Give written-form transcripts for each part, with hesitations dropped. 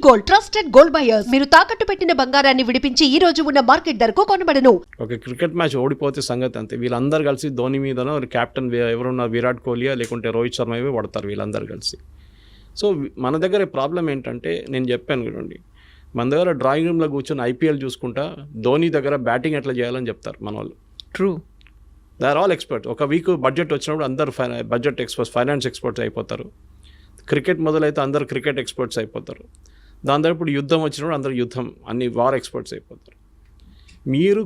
Gold, trusted gold buyers. మీరు తాకట్టు పెట్టిన బంగారాన్ని విడిపించి ఈ రోజు ఉన్న మార్కెట్ ధరకు కొనబడను. ఒక క్రికెట్ మ్యాచ్ ఓడిపోతే సంగతి అంతే. వీళ్ళందరూ కలిసి ధోని మీదనో కెప్టెన్ ఎవరున్నారు విరాట్ కోహ్లీ లేకుంటే రోహిత్ శర్మ ఇవి పడతారు వీళ్ళందరూ కలిసి. సో మన దగ్గర ప్రాబ్లం ఏంటంటే నేను చెప్పాను కదండి, మన దగ్గర డ్రాయింగ్ రూమ్లో కూర్చొని ఐపీఎల్ చూసుకుంటా ధోని దగ్గర బ్యాటింగ్ ఎట్లా చేయాలని చెప్తారు మన వాళ్ళు. True, they are all expert. ఒక వీక్ బడ్జెట్ వచ్చినప్పుడు అందరు బడ్జెట్ ఎక్స్పర్ట్స్, ఫైనాన్స్ ఎక్స్పర్ట్స్ అయిపోతారు. క్రికెట్ మొదలైతే అందరు క్రికెట్ ఎక్స్పర్ట్స్ అయిపోతారు. దాని తర్వాత ఇప్పుడు యుద్ధం వచ్చినప్పుడు అందరు యుద్ధం అన్ని వార్ ఎక్స్పర్ట్స్ అయిపోతారు. మీరు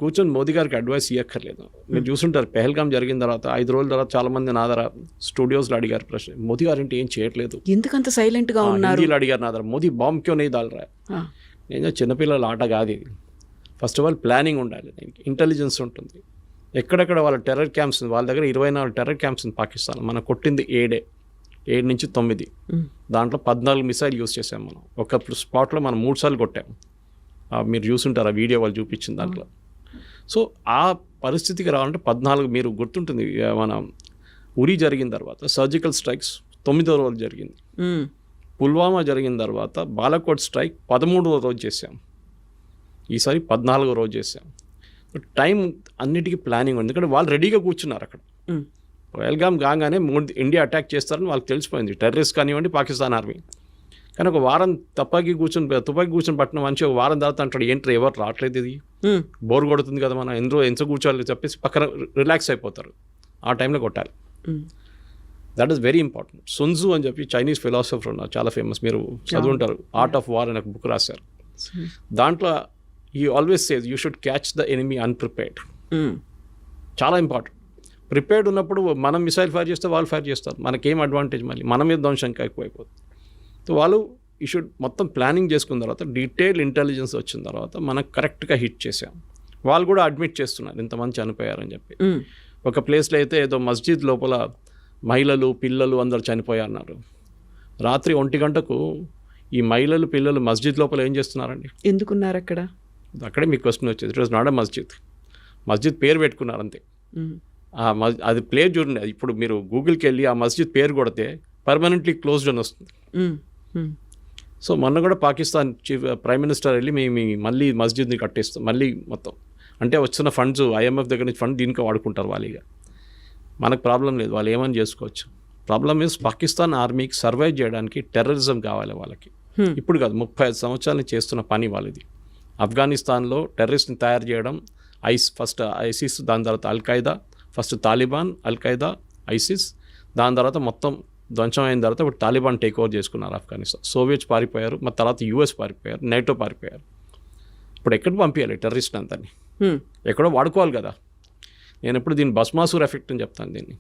కూర్చొని మోదీ గారికి అడ్వైస్ ఇవ్వక్కర్లేదు. మీరు చూసుంటారు పెహల్గాం జరిగిన తర్వాత 5 రోజుల తర్వాత చాలామంది నా దగ్గర స్టూడియోస్లో అడిగారు ప్రశ్న, మోదీ గారు ఏంటి ఏం చేయట్లేదు, ఎందుకంత సైలెంట్గా ఉన్నారు హిందీలో అడిగారు నా దగ్గర, మోదీ బాంబ్ క్యో నీ దాల్ రా. నేను చిన్నపిల్లల ఆట కాదు ఇది. ఫస్ట్ ఆఫ్ ఆల్ ప్లానింగ్ ఉండాలి, దీనికి ఇంటెలిజెన్స్ ఉంటుంది. ఎక్కడెక్కడ వాళ్ళ టెర్రర్ క్యాంప్స్, వాళ్ళ దగ్గర 24 టెర్రర్ క్యాంప్స్ ఉంది పాకిస్తాన్. మనం కొట్టింది 7 నుంచి 9, దాంట్లో 14 మిసైల్ యూస్ చేసాం మనం. ఒక స్పాట్లో మనం 3 సార్లు కొట్టాం. మీరు చూసుంటారు ఆ వీడియో వాళ్ళు చూపించిన దాంట్లో. సో ఆ పరిస్థితికి రావాలంటే 14, మీరు గుర్తుంటుంది మన ఉరి జరిగిన తర్వాత సర్జికల్ స్ట్రైక్స్ 9వ రోజు జరిగింది. పుల్వామా జరిగిన తర్వాత బాలాకోట్ స్ట్రైక్ 13వ రోజు చేసాం. ఈసారి 14వ రోజు చేసాం. టైం అన్నిటికీ ప్లానింగ్ ఉంది, ఎందుకంటే వాళ్ళు రెడీగా కూర్చున్నారు అక్కడ. పహల్గాం కాగానే ఇండియా అటాక్ చేస్తారని వాళ్ళకి తెలిసిపోయింది, టెర్రరిస్ట్ కానివ్వండి పాకిస్తాన్ ఆర్మీ. కానీ ఒక వారం తుపాకీ కూర్చొని పట్టిన మనిషి ఒక వారం తర్వాత అంటాడు ఏంటి ఎవరు రావట్లేదు, ఇది బోర్ కొడుతుంది కదా, మనం ఎంత కూర్చోవాలి చెప్పేసి పక్కన రిలాక్స్ అయిపోతారు. ఆ టైంలో కొట్టాలి. That is very important. Sun Tzu అని చెప్పి చైనీస్ ఫిలాసఫర్ ఉన్నారు, చాలా ఫేమస్, మీరు చదువుంటారు. ఆర్ట్ ఆఫ్ వార్ అనే ఒక బుక్ రాశారు. దాంట్లో he always says you should catch the enemy unprepared. చాలా ఇంపార్టెంట్. ప్రిపేర్డ్ ఉన్నప్పుడు మనం మిసైల్ ఫైర్ చేస్తే వాళ్ళు ఫైర్ చేస్తారు, మనకేం అడ్వాంటేజ్, మళ్ళీ మన మీద ధ్వంసం ఎక్కువైపోతుంది. సో వాళ్ళు ఈ షుడ్ మొత్తం ప్లానింగ్ చేసుకున్న తర్వాత డీటెయిల్ ఇంటెలిజెన్స్ వచ్చిన తర్వాత మనకు కరెక్ట్గా హిట్ చేసాం. వాళ్ళు కూడా అడ్మిట్ చేస్తున్నారు ఇంతమంది చనిపోయారని చెప్పి. ఒక ప్లేస్లో అయితే ఏదో మస్జిద్ లోపల మహిళలు పిల్లలు అందరు చనిపోయారన్నారు. రాత్రి 1 గంటకు ఈ మహిళలు పిల్లలు మస్జిద్ లోపల ఏం చేస్తున్నారండి, ఎందుకున్నారు అక్కడ? అక్కడే మీకు క్వశ్చన్ వచ్చేది. ఇట్ వాజ్ నాట్ ఎ మస్జిద్ పేరు పెట్టుకున్నారు అంతే. అది ప్లేస్ చూడండి, ఇప్పుడు మీరు గూగుల్కి వెళ్ళి ఆ మస్జిద్ పేరు కొడితే పర్మనెంట్లీ క్లోజ్డ్ అని వస్తుంది. సో మొన్న కూడా పాకిస్తాన్ ప్రైమ్ మినిస్టర్ వెళ్ళి మేము మళ్ళీ మస్జిద్ని కట్టేస్తాం మళ్ళీ మొత్తం, అంటే వచ్చిన ఫండ్స్ IMF దగ్గర నుంచి ఫండ్ దీనికి వాడుకుంటారు వాళ్ళు. ఇక మనకు ప్రాబ్లం లేదు, వాళ్ళు ఏమని చేసుకోవచ్చు. ప్రాబ్లం మీన్స్ పాకిస్తాన్ ఆర్మీకి సర్వైవ్ చేయడానికి టెర్రరిజం కావాలి వాళ్ళకి. ఇప్పుడు కాదు, 35 సంవత్సరాల నుంచి చేస్తున్న పని వాళ్ళది. ఆఫ్ఘనిస్తాన్లో టెర్రరిస్ట్ని తయారు చేయడం, ఫస్ట్ ఐసిస్, దాని తర్వాత Al-Qaeda, first Taliban, Al-Qaeda, ISIS, దాని తర్వాత మొత్తం ధ్వంసం అయిన తర్వాత ఇప్పుడు తాలిబాన్ టేక్ ఓవర్ చేసుకున్నారు ఆఫ్ఘనిస్తాన్. సోవియట్స్ పారిపోయారు, మరి తర్వాత US పారిపోయారు, NATO పారిపోయారు. ఇప్పుడు ఎక్కడికి పంపించాలి టెర్రరిస్ట్ అంతని? ఎక్కడో వాడుకోవాలి కదా. నేను ఎప్పుడు దీన్ని భస్మాసుర్ ఎఫెక్ట్ అని చెప్తాను. దీన్ని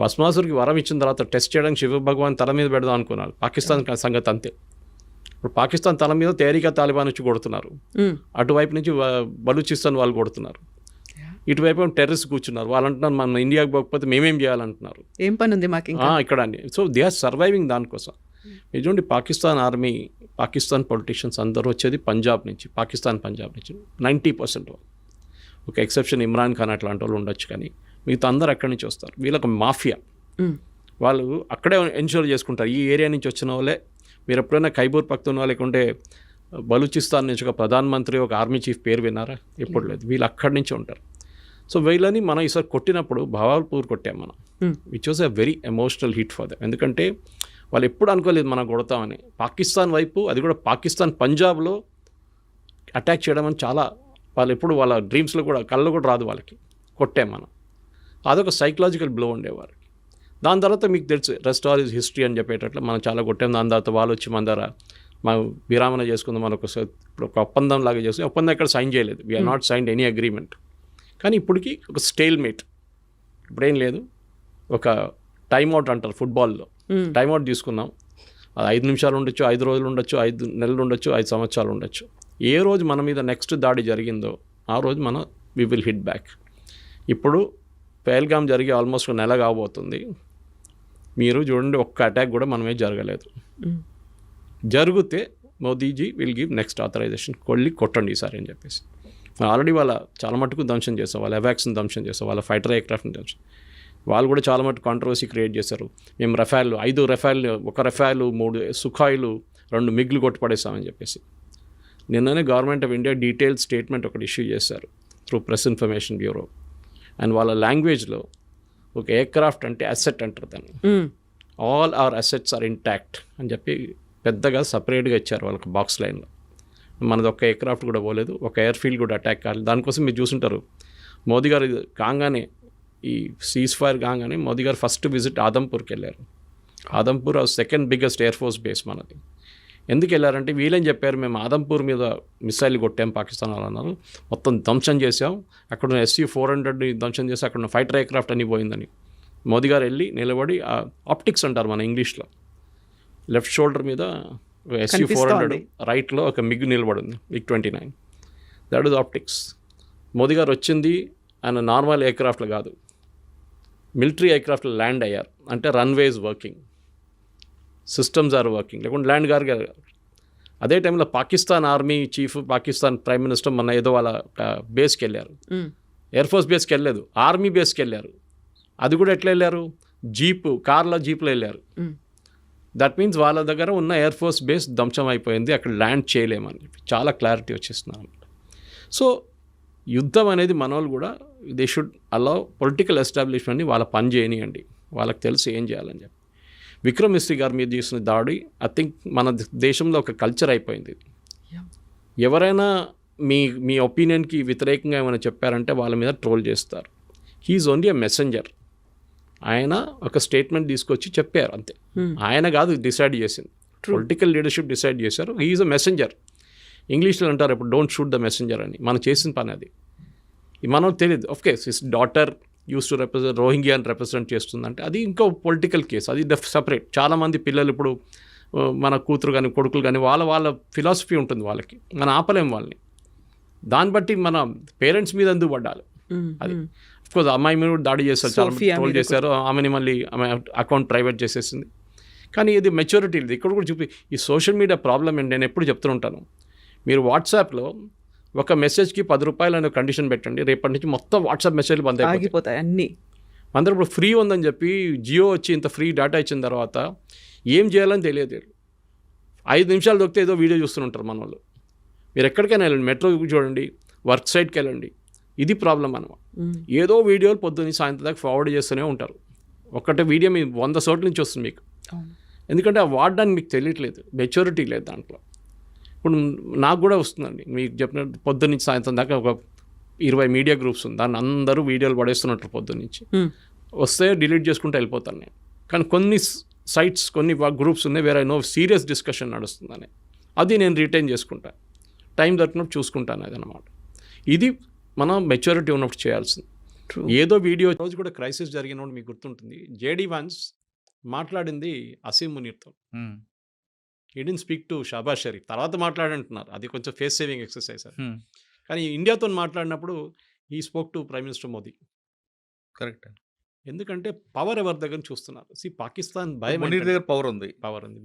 భస్మాసుర్కి వరం ఇచ్చిన తర్వాత టెస్ట్ చేయడానికి శివ భగవాన్ తల మీద పెడదాం అనుకున్నారు. పాకిస్తాన్ సంగతి అంతే. ఇప్పుడు పాకిస్తాన్ తల మీద తేరిక తాలిబాన్ వచ్చి కొడుతున్నారు, అటువైపు నుంచి బలూచిస్తాన్ వాళ్ళు కొడుతున్నారు, ఇటువైపు టెర్రరిస్ట్ కూర్చున్నారు. వాళ్ళు అంటున్నారు మన ఇండియాకి పోకపోతే మేమేం చేయాలంటున్నారు. ఏం పని ఉంది మాకు ఇక్కడ అని. సో దే ఆర్ సర్వైవింగ్ దానికోసం. ఇటువంటి పాకిస్తాన్ ఆర్మీ, పాకిస్తాన్ పొలిటీషియన్స్ అందరూ వచ్చేది పంజాబ్ నుంచి, పంజాబ్ నుంచి 90% వాళ్ళు. ఒక ఎక్సెప్షన్ ఇమ్రాన్ ఖాన్ అట్లాంటి వాళ్ళు ఉండొచ్చు, కానీ మిగతా అందరూ అక్కడి నుంచి వస్తారు. వీళ్ళకి మాఫియా, వాళ్ళు అక్కడే ఎన్షూర్ చేసుకుంటారు. ఈ ఏరియా నుంచి వచ్చిన వాళ్ళే. మీరు ఎప్పుడైనా ఖైబర్ పఖ్తూన్ఖా లేకుంటే బలూచిస్తాన్ నుంచి ఒక ప్రధానమంత్రి, ఒక ఆర్మీ చీఫ్ పేరు విన్నారా? ఎప్పుడు లేదు. వీళ్ళు అక్కడి నుంచి ఉంటారు. సో వీళ్ళని మనం ఈసారి కొట్టినప్పుడు భవాల్పూర్ కొట్టాం మనం, which was a very emotional hit for them. ఎందుకంటే వాళ్ళు ఎప్పుడు అనుకోలేదు మనం కొడతామని. పాకిస్తాన్ వైపు, అది కూడా పాకిస్తాన్ పంజాబ్లో అటాక్ చేయడం అని చాలా, వాళ్ళు ఎప్పుడు వాళ్ళ డ్రీమ్స్లో కూడా కళ్ళు కూడా రాదు వాళ్ళకి. కొట్టాం మనం. అదొక సైకలాజికల్ బ్లో ఉండేవారు. దాని తర్వాత మీకు తెలుసు రెస్ట్ ఆల్ ఈజ్ హిస్టరీ అని చెప్పేటట్లు మనం చాలా కొట్టాం. దాని తర్వాత వాళ్ళు వచ్చి మన దగ్గర మా విరామణ చేసుకుందాం, మనం ఒక ఒప్పందం లాగా చేసుకుని, ఒప్పందం ఎక్కడ సైన్ చేయలేదు. We're not signed any agreement. కానీ ఇప్పటికీ ఒక స్టేల్ మేట్, ఇప్పుడేం లేదు. ఒక టైమ్అవుట్ అంటారు ఫుట్బాల్లో, టైమ్అవుట్ తీసుకున్నాం. అది 5 నిమిషాలు ఉండొచ్చు, 5 రోజులు ఉండొచ్చు, 5 నెలలు ఉండొచ్చు, 5 సంవత్సరాలు ఉండొచ్చు. ఏ రోజు మన మీద నెక్స్ట్ దాడి జరిగిందో ఆ రోజు మనం వి విల్ హిట్ బ్యాక్. ఇప్పుడు పహల్గాం జరిగి ఆల్మోస్ట్ 1 నెల కాబోతుంది. మీరు చూడండి, ఒక్క అటాక్ కూడా మనమే జరగలేదు. జరిగితే Modiji will give next authorisation, కొట్టండి ఈసారి అని చెప్పేసి. ఆల్రెడీ వాళ్ళ చాలా మట్టుకు ధ్వంసం చేస్తాం, వాళ్ళ ఎవాక్స్ని ధ్వంసం చేస్తాం, వాళ్ళ ఫైటర్ ఎయిర్క్రాఫ్ట్ని ధ్వంసం. వాళ్ళు కూడా చాలా మటుకు కాంట్రవర్సీ క్రియేట్ చేశారు. మేము 5 రఫాల్, 1 రఫాల్, 3 సుఖాయిలు 2 మిగ్లు కొట్టుపడేస్తామని చెప్పేసి. నిన్ననే government of India detailed statement ఒకటి ఇష్యూ చేశారు through press information bureau. And వాళ్ళ లాంగ్వేజ్లో ఒక ఎయిర్క్రాఫ్ట్ అంటే అసెట్ అంటారు దాన్ని. All our assets are intact అని చెప్పి పెద్దగా సపరేట్గా ఇచ్చారు వాళ్ళకి బాక్స్ లైన్లో. మనది ఒక్క ఎయిర్క్రాఫ్ట్ కూడా పోలేదు, ఒక ఎయిర్ ఫీల్డ్ కూడా అటాక్ కాలేదు. దానికోసం మీరు చూసుంటారు మోదీ గారు కాగానే ఈ సీజ్ ఫైర్ కాగానే మోదీ గారు ఫస్ట్ విజిట్ ఆదంపూర్కి వెళ్ళారు. Adampur second biggest air force base మనది. ఎందుకు వెళ్ళారంటే వీళ్ళని చెప్పారు మేము ఆదంపూర్ మీద మిసైల్ కొట్టాం పాకిస్తాన్ వాళ్ళు అన్నారు, మొత్తం ధ్వంసం చేసాం, అక్కడ SU-400 ధ్వంసం చేసి అక్కడ ఫైటర్ ఎయిర్క్రాఫ్ట్ అని పోయిందని. మోదీ గారు వెళ్ళి నిలబడి ఆప్టిక్స్ అంటారు మన ఇంగ్లీష్లో, లెఫ్ట్ షోల్డర్ మీద SU-400 రైట్లో ఒక మిగ్ నిలబడింది, MiG-29. That is optics. Modi గారు వచ్చింది ఆయన నార్మల్ ఎయిర్క్రాఫ్ట్లో కాదు, మిలిటరీ ఎయిర్క్రాఫ్ట్లో ల్యాండ్ అయ్యారు. అంటే runways working, systems are working, లేకుంటే ల్యాండ్ గారు. అదే టైంలో Pakistan army chief, Pakistan prime minister మన ఏదో వాళ్ళ బేస్కి వెళ్ళారు. ఎయిర్ ఫోర్స్ బేస్కి వెళ్ళలేదు, ఆర్మీ బేస్కి వెళ్ళారు. అది కూడా ఎట్లా వెళ్ళారు, కార్లో జీప్లో వెళ్ళారు. దట్ మీన్స్ వాళ్ళ దగ్గర ఉన్న ఎయిర్ ఫోర్స్ బేస్ ధ్వంసం అయిపోయింది, అక్కడ ల్యాండ్ చేయలేమని చెప్పి చాలా క్లారిటీ వచ్చేస్తున్నారు అన్నమాట. సో యుద్ధం అనేది మన వాళ్ళు కూడా దే షుడ్ అలౌ పొలిటికల్ ఎస్టాబ్లిష్మెంట్ని వాళ్ళ పని చేయనియండి, వాళ్ళకి తెలిసి ఏం చేయాలని చెప్పి. విక్రమ్ మిస్త్రీ గారి మీద చేసిన దాడి ఐ థింక్ మన దేశంలో ఒక కల్చర్ అయిపోయింది. ఎవరైనా మీ ఒపీనియన్కి వ్యతిరేకంగా ఏమైనా చెప్పారంటే వాళ్ళ మీద ట్రోల్ చేస్తారు. He's only a messenger. ఆయన ఒక స్టేట్మెంట్ తీసుకొచ్చి చెప్పారు అంతే. ఆయన కాదు డిసైడ్ చేసింది, పొలిటికల్ లీడర్షిప్ డిసైడ్ చేశారు. He's a messenger. ఇంగ్లీష్లో అంటారు ఇప్పుడు డోంట్ షూట్ ద మెసెంజర్ అని. మనం చేసిన పని అది. మనం తెలియదు. Of course his daughter use to represent రోహింగ్యాని రిప్రజెంట్ చేస్తుందంటే అది ఇంకో పొలిటికల్ కేసు, అది సపరేట్. చాలామంది పిల్లలు ఇప్పుడు మన కూతురు కానీ కొడుకులు కానీ వాళ్ళ ఫిలాసఫీ ఉంటుంది వాళ్ళకి, మనం ఆపలేం వాళ్ళని. దాన్ని బట్టి మన పేరెంట్స్ మీద ఎందుకు పడ్డాలి. అది అఫ్కోర్స్ అమ్మాయి మీద దాడి చేస్తారు, చాలా ట్రోల్ చేశారు, ఆమెని మళ్ళీ ఆమె అకౌంట్ ప్రైవేట్ చేసేసింది. కానీ ఇది మెచ్యూరిటీ లేదు. ఇక్కడ కూడా చూపి ఈ సోషల్ మీడియా ప్రాబ్లం ఏంటి, నేను ఎప్పుడు చెప్తుంటాను, మీరు వాట్సాప్లో ఒక మెసేజ్కి 10 రూపాయలు అనే కండిషన్ పెట్టండి, రేపటి నుంచి మొత్తం వాట్సాప్ మెసేజ్లు బంద్ అయిపోతాయి అన్నీ. అందరూ ఇప్పుడు ఫ్రీ ఉందని చెప్పి జియో వచ్చి ఇంత ఫ్రీ డేటా ఇచ్చిన తర్వాత ఏం చేయాలని తెలియదు. 5 నిమిషాలు దొరికితే ఏదో వీడియో చూస్తుంటారు మన వాళ్ళు. మీరు ఎక్కడికైనా వెళ్ళండి, మెట్రో చూడండి, వర్క్ సైట్కి వెళ్ళండి, ఇది ప్రాబ్లం అనమాట. ఏదో వీడియోలు పొద్దున్న సాయంత్రం దాకా ఫార్వర్డ్ చేస్తూనే ఉంటారు. ఒక్కటే వీడియో మీ 100 చోట్ల నుంచి వస్తుంది మీకు. ఎందుకంటే ఆ వాడడానికి మీకు తెలియట్లేదు, మెచ్యూరిటీ లేదు దాంట్లో. ఇప్పుడు నాకు కూడా వస్తుందండి, మీకు చెప్పినట్టు పొద్దున్నుంచి సాయంత్రం దాకా ఒక 20 మీడియా గ్రూప్స్ ఉంది, దాన్ని అందరూ వీడియోలు పడేస్తున్నట్టు పొద్దున్నుంచి. వస్తే డిలీట్ చేసుకుంటూ వెళ్ళిపోతాను నేను. కానీ కొన్ని సైట్స్, కొన్ని గ్రూప్స్ ఉన్నాయి వేరే సీరియస్ డిస్కషన్ నడుస్తుందని, అది నేను రిటైన్ చేసుకుంటా, టైం దొరికినప్పుడు చూసుకుంటాను. అదనమాట. ఇది మనం మెచ్యూరిటీ ఉన్నప్పుడు చేయాల్సింది. ఏదో వీడియో రోజు కూడా క్రైసిస్ జరిగినప్పుడు మీకు గుర్తుంటుంది, JD Vance మాట్లాడింది అసీం మునీర్తో. He didn't speak to Shahbaz Sharif, తర్వాత మాట్లాడంటున్నారు, అది కొంచెం ఫేస్ సేవింగ్ ఎక్సర్సైజ్. కానీ ఇండియాతో మాట్లాడినప్పుడు ఈ spoke to prime minister Modi. Correct. ఎందుకంటే పవర్ ఎవరి దగ్గర చూస్తున్నారు. పాకిస్తాన్ భయం, దగ్గర పవర్ ఉంది.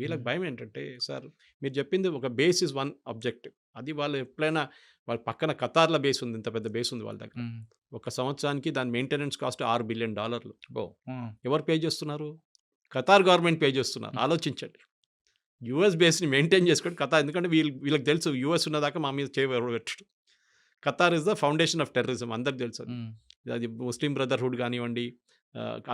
వీళ్ళకి భయం ఏంటంటే, సార్ మీరు చెప్పింది ఒక బేస్ ఇస్ వన్ ఆబ్జెక్టివ్, అది వాళ్ళు ఎప్పుడైనా వాళ్ళ పక్కన ఖతార్ల బేస్ ఉంది, ఇంత పెద్ద బేస్ ఉంది వాళ్ళ దగ్గర. ఒక సంవత్సరానికి దాని మెయింటెనెన్స్ కాస్ట్ $6 బిలియన్. ఎవరు పే చేస్తున్నారు? ఖతార్ గవర్నమెంట్ పే చేస్తున్నారు. ఆలోచించండి. యూఎస్ బేస్ని మెయింటైన్ చేసుకొని ఖతార్, ఎందుకంటే వీళ్ళకి తెలుసు యూఎస్ ఉన్నదాకా మా మీద చేయబెట్టడు. Qatar is the foundation of terrorism, అందరికి తెలుసు. అది ముస్లిం బ్రదర్హుడ్ కానివ్వండి,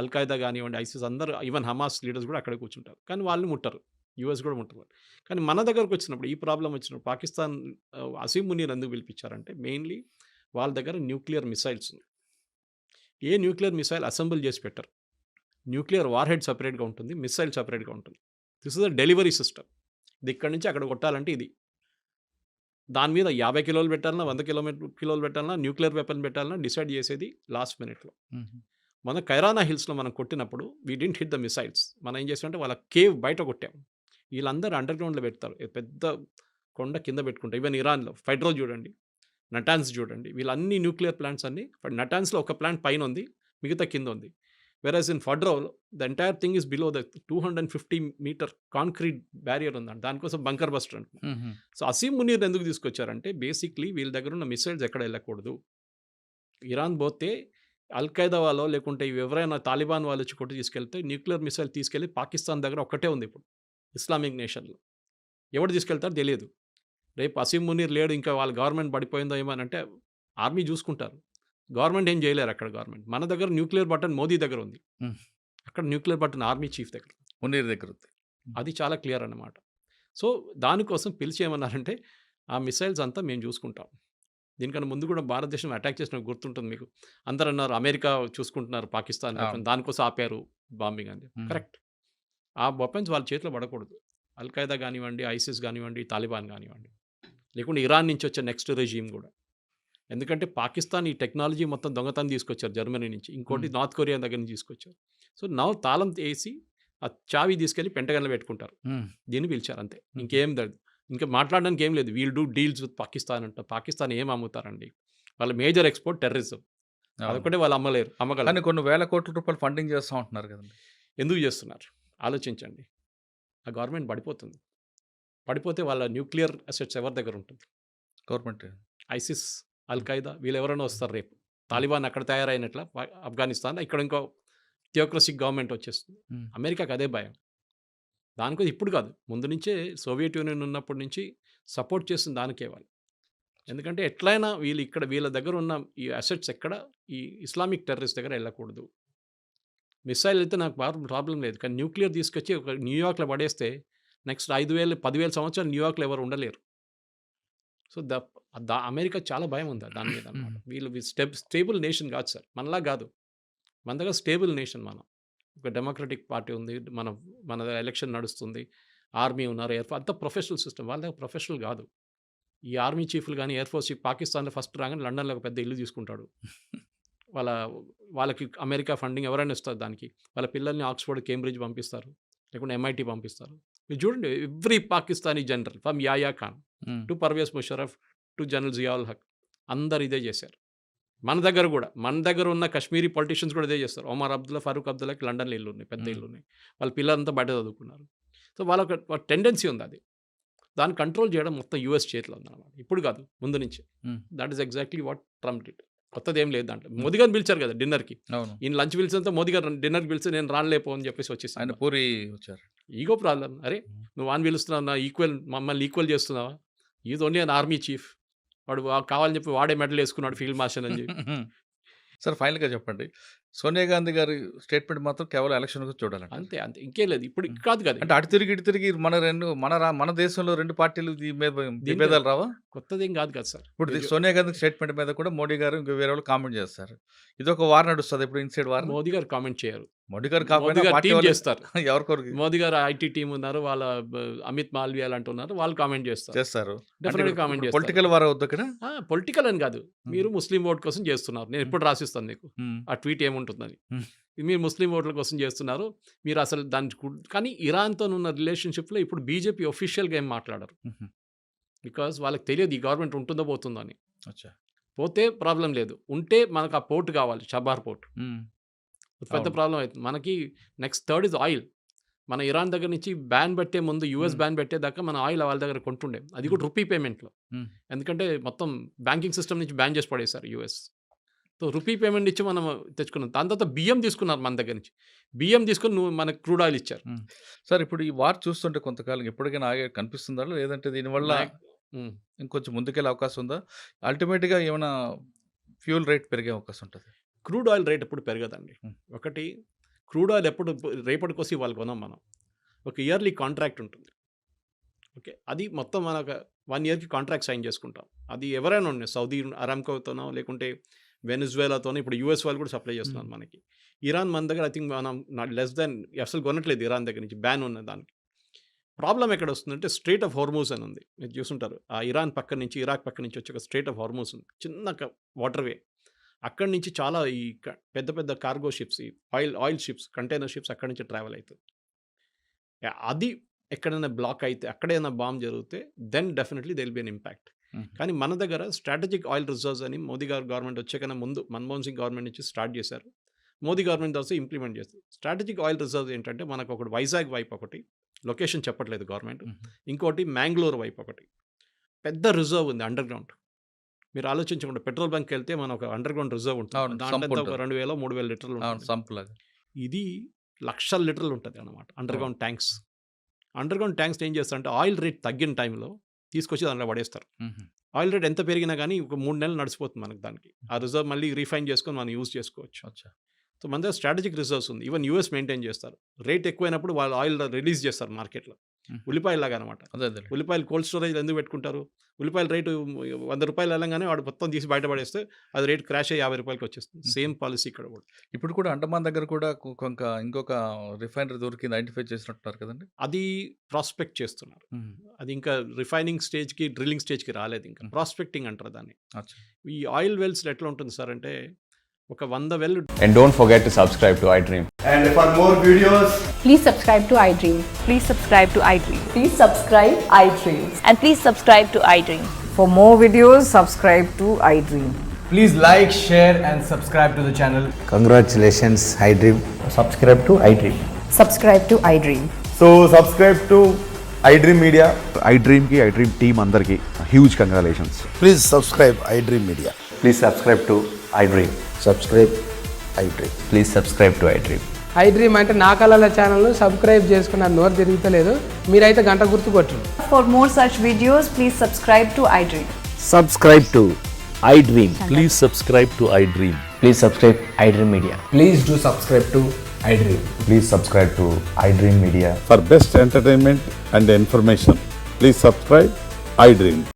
అల్ఖైదా కానివ్వండి, ఐసిస్, అందరూ ఈవెన్ హమాస్ లీడర్స్ కూడా అక్కడే కూర్చుంటారు. కానీ వాళ్ళు ముట్టరు, యూఎస్ కూడా ముట్టరు. కానీ మన దగ్గరకు వచ్చినప్పుడు ఈ ప్రాబ్లం వచ్చినప్పుడు పాకిస్తాన్ అసీం మునీర్ ఎందుకు పిలిపించారంటే, మెయిన్లీ వాళ్ళ దగ్గర న్యూక్లియర్ మిసైల్స్ ఉన్నాయి. ఏ న్యూక్లియర్ మిసైల్ అసెంబుల్ చేసి పెట్టరు. న్యూక్లియర్ వార్ హెడ్ సపరేట్గా ఉంటుంది, మిసైల్ సపరేట్గా ఉంటుంది. This is the delivery system. ఇది ఇక్కడి నుంచి అక్కడ కొట్టాలంటే ఇది, దాని మీద 50 కిలోలు పెట్టాలన్నా, 100 కిలోలు పెట్టాలన్నా, న్యూక్లియర్ వెపన్ పెట్టాలన్నా డిసైడ్ చేసేది లాస్ట్ మినిట్లో. మన కైరానా హిల్స్లో మనం కొట్టినప్పుడు we didn't hit the missiles. మనం ఏం చేసామంటే వాళ్ళ కేవ్ బయట కొట్టాం. వీళ్ళందరూ అండర్ గ్రౌండ్లో పెడతారు, పెద్ద కొండ కింద పెట్టుకుంటారు. ఈవెన్ ఇరాన్లో ఫైడ్రో చూడండి, నటాన్స్ చూడండి, వీళ్ళన్ని న్యూక్లియర్ ప్లాంట్స్ అన్ని. నటాన్స్లో ఒక ప్లాంట్ పైన ఉంది, మిగతా కింద ఉంది. వెరాజ్ ఇన్ ఫడ్రో the entire thing is below the 250 meter concrete barrier ఉందండి, దానికోసం బంకర్ బస్టర్ అంటున్నారు. సో అసీం మునీర్ ఎందుకు తీసుకొచ్చారంటే, బేసిక్లీ వీళ్ళ దగ్గర ఉన్న మిసైల్స్ ఎక్కడ వెళ్ళకూడదు. ఇరాన్ పోతే అల్ఖైదా వాళ్ళు, లేకుంటే ఎవరైనా తాలిబాన్ వాళ్ళు వచ్చి కొట్టి తీసుకెళ్తే న్యూక్లియర్ మిసైల్ తీసుకెళ్ళి పాకిస్తాన్ దగ్గర ఒక్కటే ఉంది ఇప్పుడు ఇస్లామిక్ నేషన్లో. ఎవడు తీసుకెళ్తారో తెలియదు. రేపు అసీం మునీర్ లేడు, ఇంకా వాళ్ళ గవర్నమెంట్ పడిపోయిందో ఏమో అని అంటే ఆర్మీ చూసుకుంటారు. గవర్నమెంట్ ఏం చేయలేరు అక్కడ. గవర్నమెంట్ మన దగ్గర న్యూక్లియర్ బటన్ మోదీ దగ్గర ఉంది, Hmm. అక్కడ న్యూక్లియర్ బటన్ ఆర్మీ చీఫ్ దగ్గర. మునీర్ దగ్గర ఉంది. అది చాలా క్లియర్ అన్నమాట. సో దానికోసం పిలిచి ఏమన్నారంటే ఆ మిసైల్స్ అంతా మేము చూసుకుంటాం. దీనికన్నా ముందు కూడా భారతదేశం అటాక్ చేసిన గుర్తుంటుంది మీకు. అందరు అన్నారు అమెరికా చూసుకుంటున్నారు పాకిస్తాన్, అవును. దానికోసం ఆపారు బాంబింగ్ అని. Hmm. కరెక్ట్. ఆ వెపన్స్ వాళ్ళ చేతిలో పడకూడదు. అల్ఖైదా కానివ్వండి, ఐసిస్ కానివ్వండి, తాలిబాన్ కానివ్వండి, లేకుంటే ఇరాన్ నుంచి వచ్చే నెక్స్ట్ రెజీమ్ కూడా. ఎందుకంటే పాకిస్తాన్ ఈ టెక్నాలజీ మొత్తం దొంగతనం తీసుకొచ్చారు జర్మనీ నుంచి, ఇంకోటి నార్త్ కొరియా దగ్గర నుంచి తీసుకొచ్చారు. సో నవ్వు తాళం వేసి ఆ చావి తీసుకెళ్ళి పెంటగన్లో పెట్టుకుంటారు. దీన్ని పిలిచారు అంతే, ఇంకేం లేదు. ఇంకా మాట్లాడడానికి ఏం లేదు. We'll do deals with Pakistan అంట. పాకిస్తాన్ ఏం అమ్ముతారండి? వాళ్ళ మేజర్ ఎక్స్పోర్ట్ టెర్రరిజం. అదొకటే వాళ్ళు అమ్మలేరు, కానీ అమ్మగలరు. కొన్ని వేల కోట్ల రూపాయలు ఫండింగ్ చేస్తూ ఉంటున్నారు కదండి. ఎందుకు చేస్తున్నారు ఆలోచించండి. ఆ గవర్నమెంట్ పడిపోతుంది. పడిపోతే వాళ్ళ న్యూక్లియర్ అసెట్స్ ఎవరి దగ్గర ఉంటుంది? గవర్నమెంట్ ఐసిస్, అల్ఖైదా వీళ్ళు ఎవరైనా వస్తారు రేపు. తాలిబాన్ అక్కడ తయారైనట్ల ఆఫ్ఘనిస్తాన్, ఇక్కడ ఇంకో థియోక్రసిక్ గవర్నమెంట్ వచ్చేస్తుంది. అమెరికాకి అదే భయం. దానికోసం ఇప్పుడు కాదు, ముందు నుంచే సోవియట్ యూనియన్ ఉన్నప్పటి నుంచి సపోర్ట్ చేస్తుంది దానికే వాళ్ళు. ఎందుకంటే ఎట్లయినా వీళ్ళు ఇక్కడ వీళ్ళ దగ్గర ఉన్న ఈ అసెట్స్ ఎక్కడ ఈ ఇస్లామిక్ టెర్రరిస్ట్ దగ్గర వెళ్ళకూడదు. మిసైల్ అయితే నాకు ప్రాబ్లం లేదు, కానీ న్యూక్లియర్ తీసుకొచ్చి ఒక న్యూయార్క్లో పడేస్తే నెక్స్ట్ 5,000 10,000 సంవత్సరాలు న్యూయార్క్లో ఎవరు ఉండలేరు. సో అమెరికా చాలా భయం ఉంది దాని మీద అన్నమాట. వీళ్ళు స్టేబుల్ నేషన్ కాదు సార్, మనలా కాదు. మన దగ్గర స్టేబుల్ నేషన్. మనం ఒక డెమోక్రటిక్ పార్టీ ఉంది, మన ఎలక్షన్ నడుస్తుంది, ఆర్మీ ఉన్నారు, ఎయిర్ ఫోర్స్ అంతా ప్రొఫెషనల్ సిస్టమ్. వాళ్ళ దగ్గర ప్రొఫెషనల్ కాదు. ఈ ఆర్మీ చీఫ్లు కానీ ఎయిర్ ఫోర్స్ చీఫ్ పాకిస్తాన్లో ఫస్ట్ రాగానే లండన్లో ఒక పెద్ద ఇల్లు తీసుకుంటాడు. వాళ్ళకి అమెరికా ఫండింగ్ ఎవరైనా ఇస్తారు దానికి. వాళ్ళ పిల్లల్ని ఆక్స్ఫర్డ్, కేంబ్రిడ్జ్ పంపిస్తారు, లేకుంటే MIT పంపిస్తారు. మీరు చూడండి, every Pakistani general from Yahya Khan to Pervez Musharraf to general Zia ul Haq అందరు ఇదే చేశారు. మన దగ్గర ఉన్న కశ్మీరీ పొలిటీషియన్స్ కూడా ఇదే చేస్తారు. ఒమర్ అబ్దుల్లా, ఫరూక్ అబ్దుల్లాకి లండన్లో ఇల్లు ఉన్నాయి, పెద్ద ఇల్లు ఉన్నాయి. వాళ్ళ పిల్లలంతా బయట చదువుకున్నారు. సో వాళ్ళకి టెండెన్సీ ఉంది అది. దాన్ని కంట్రోల్ చేయడం మొత్తం US చేతిలో ఉందన్నమాట. ఇప్పుడు కాదు, ముందు నుంచి. That is exactly what Trump did. కొత్తది ఏం లేదు దాంట్లో. మోదీ గారిని పిలిచారు కదా డిన్నర్కి. అవును. ఈయన లంచ్ పిలిచినంత మోదీ గారు డిన్నర్కి పిలిచి నేను రాలేపో అని చెప్పేసి ఆయన వచ్చేసాను. పూరి వచ్చారు. Ego problem. అరే నువ్వు వాన్ పిలుస్తున్నావు, నా మమ్మల్ని ఈక్వల్ చేస్తున్నావా? Is only an army chief. వాడు కావాలని చెప్పి వాడే మెడల్ వేసుకున్నాడు ఫీల్డ్ మార్షల్ అని చెప్పి. సార్ ఫైనల్గా చెప్పండి, సోనియా గాంధీ గారి స్టేట్మెంట్ మాత్రం కేవలం ఎలక్షన్ చూడాలంట. అంతే ఇంకేం లేదు. ఇప్పుడు కాదు కదా, అంటే అటు తిరిగి ఇటు తిరిగి మన దేశంలో రెండు పార్టీలు దీని మీద విభేదాలు రావా? కొత్తది ఏం కాదు కదా సార్. ఇప్పుడు సోనియా గాంధీ స్టేట్మెంట్ మీద కూడా మోడీ గారు ఇంకా వేరే వాళ్ళు కామెంట్ చేస్తారు. ఇది ఒక వార్ నడుస్తుంది ఇప్పుడు, ఇన్సైడ్ వార్. మోదీ గారు కామెంట్ చేయరు. మోడీ గారు మోదీ కాకపోయినా గారు పార్టీ టీం వాళ్ళు చేస్తారు. ఎవరికొరికి మోదీ గారు IT టీం ఉన్నారు, వాళ్ళ అమిత్ మాల్వియా అంటున్నారు, వాళ్ళు కామెంట్ చేస్తారు. చేస్తారు. డెఫినెట్గా కామెంట్ చేస్తారు. పొలిటికల్ వార్ అవుతుంది అక్కడ. పొలిటికల్ అని కాదు, మీరు ముస్లిం ఓట్ కోసం చేస్తున్నారు. నేను ఎప్పుడు రాసిస్తాను నీకు ఆ ట్వీట్ ఏముంటుందని. మీరు ముస్లిం ఓట్ల కోసం చేస్తున్నారు, మీరు అసలు కానీ ఇరాన్తో ఉన్న రిలేషన్షిప్లో ఇప్పుడు బీజేపీ ఒఫీషియల్గా ఏం మాట్లాడరు. బికాజ్ వాళ్ళకి తెలియదు ఈ గవర్నమెంట్ ఉంటుందో పోతుందో అని. పోతే ప్రాబ్లం లేదు, ఉంటే మనకు ఆ పోర్ట్ కావాలి, షబార్ పోర్ట్. పెద్ద ప్రాబ్లం అవుతుంది మనకి. Next third is oil. మన ఇరాన్ దగ్గర నుంచి బ్యాన్ పెట్టే ముందు US బ్యాన్ పెట్టేదాకా మన ఆయిల్ వాళ్ళ దగ్గర కొంటుండే, అది కూడా రూపీ పేమెంట్లో. ఎందుకంటే మొత్తం బ్యాంకింగ్ సిస్టమ్ నుంచి బ్యాన్ చేసి పడేశారు US. సో రూపీ పేమెంట్ ఇచ్చి మనం తెచ్చుకున్నాం. దాని తర్వాత బియ్యం తీసుకున్నారు మన దగ్గర నుంచి. బియ్యం తీసుకుని మనకు క్రూడ్ ఆయిల్ ఇచ్చారు. సార్ ఇప్పుడు ఈ వార్ చూస్తుంటే కొంతకాలం ఎప్పటికైనా ఆగే కనిపిస్తుందా, లేదంటే దీనివల్ల ఇంకొంచెం ముందుకెళ్ళే అవకాశం ఉందా? అల్టిమేట్గా ఏమైనా ఫ్యూల్ రేట్ పెరిగే అవకాశం ఉంటుంది? క్రూడ్ ఆయిల్ రేట్ ఎప్పుడు పెరగదండి. ఒకటి, క్రూడ్ ఆయిల్ ఎప్పుడు రేపటి కోసం వాళ్ళు కొనాం మనం. ఒక ఇయర్లీ కాంట్రాక్ట్ ఉంటుంది. ఓకే, అది మొత్తం మనకు 1 yearకి కాంట్రాక్ట్ సైన్ చేసుకుంటాం. అది ఎవరైనా ఉన్నాయి, సౌదీ అరామ్కోతోనో లేకుంటే వెనిజువేలాతోనో. ఇప్పుడు US వాళ్ళు కూడా సప్లై చేస్తున్నారు మనకి. ఇరాన్ మన దగ్గర ఐ థింక్ మనం లెస్ దాన్ అసలు కొనట్లేదు ఇరాన్ దగ్గర నుంచి, బ్యాన్ ఉన్న దానికి. ప్రాబ్లం ఎక్కడ వస్తుందంటే స్ట్రేట్ ఆఫ్ హార్మూజ్ అని ఉంది, మీరు చూసుంటారు. ఆ ఇరాన్ పక్క నుంచి, ఇరాక్ పక్క నుంచి వచ్చే ఒక స్ట్రేట్ ఆఫ్ హార్మూజ్ ఉంది, చిన్న వాటర్వే. అక్కడి నుంచి చాలా ఈ పెద్ద పెద్ద కార్గో షిప్స్, ఈ ఆయిల్ షిప్స్, కంటైనర్ షిప్స్ అక్కడి నుంచి ట్రావెల్ అవుతుంది. అది ఎక్కడైనా బ్లాక్ అయితే, అక్కడైనా బాంబ్ జరిగితే then definitely they will be an impact. కానీ మన దగ్గర స్ట్రాటజిక్ ఆయిల్ రిజర్వ్స్ అని మోదీ గారు గవర్నమెంట్ వచ్చేకన్నా ముందు మన్మోహన్ సింగ్ గవర్నమెంట్ నుంచి స్టార్ట్ చేశారు. మోదీ గవర్నమెంట్ తర్వాత ఇంప్లిమెంట్ చేస్తారు. స్ట్రాటజిక్ ఆయిల్ రిజర్వ్స్ ఏంటంటే మనకు ఒకటి వైజాగ్ వైపు ఒకటి, లొకేషన్ చెప్పట్లేదు గవర్నమెంట్, ఇంకోటి మ్యాంగ్లూర్ వైపు ఒకటి పెద్ద రిజర్వ్ ఉంది అండర్ గ్రౌండ్. మీరు ఆలోచించకుండా పెట్రోల్ బంక్ వెళ్తే మన ఒక అండర్ గ్రౌండ్ రిజర్వ్ ఉంటుంది, దాంట్లో ఒక 2,000-3,000 లీటర్లు ఉంటుంది. ఇది 1,00,000 లీటర్లు ఉంటుంది అన్నమాట under ground tanks. Under ground tanks ఏం చేస్తారంటే ఆయిల్ రేట్ తగ్గిన టైంలో తీసుకొచ్చి దాంట్లో పడేస్తారు. ఆయిల్ రేట్ ఎంత పెరిగినా కానీ ఒక 3 నెలలు నడిచిపోతుంది మనకు దానికి. ఆ రిజర్వ్ మళ్ళీ రీఫైన్ చేసుకొని మనం యూజ్ చేసుకోవచ్చు. అచ్చా. సో మన దగ్గర స్ట్రాటజిక్ రిజర్వ్స్ ఉంది. ఈవెన్ యూఎస్ మెయింటైన్ చేస్తారు. రేట్ ఎక్కువైనప్పుడు వాళ్ళు ఆయిల్ రిలీజ్ చేస్తారు మార్కెట్లో. ఉల్లిపాయలాగా అనమాట. అదే అదే. ఉల్లిపాయలు కోల్డ్ స్టోరేజ్ ఎందుకు పెట్టుకుంటారు? ఉల్లిపాయల రేటు 100 రూపాయలు వెళ్ళంగానే వాడు మొత్తం తీసి బయటపడేస్తే అది రేట్ క్రాష్ అయ్యి 50 రూపాయలకి వచ్చేస్తుంది. సేమ్ పాలసీ ఇక్కడ కూడా. ఇప్పుడు కూడా అండమాన్ దగ్గర కూడా ఇంకొక రిఫైనరీ దొరికింది, ఐడెంటిఫై చేసినట్టున్నారు కదండి. అది ప్రాస్పెక్ట్ చేస్తున్నారు. అది ఇంకా రిఫైనింగ్ స్టేజ్కి డ్రిల్లింగ్ స్టేజ్కి రాలేదు. ఇంకా ప్రాస్పెక్టింగ్ అంటారు దాన్ని. అచ్చా. ఈ ఆయిల్ వెల్స్లో ఎట్లా ఉంటుంది సార్ అంటే ఒక 100 well. And don't forget to subscribe to iDream. And for more videos, Please subscribe to iDream. Please subscribe to iDream. Please subscribe iDream. And please subscribe to iDream. For more videos, subscribe to iDream. please like, share and subscribe to the channel. Congratulations, iDream. Subscribe to iDream. Subscribe to iDream. So subscribe to iDream Media. iDream ki iDream team andarki huge congratulations. Please subscribe iDream Media. Please subscribe to iDream. Subscribe iDream. Please subscribe to iDream. iDream అంటే నా కళల ఛానల్ను subscribe చేసుకున్న నోరు తిరుగుతలేదు. మీరైతే గంట గుర్తు కొట్టండి. For more such videos, please subscribe to iDream. Subscribe to iDream. Please subscribe to iDream. Please subscribe iDream Media. Please do subscribe to iDream. Please subscribe to iDream Media. For best entertainment and information, please subscribe iDream.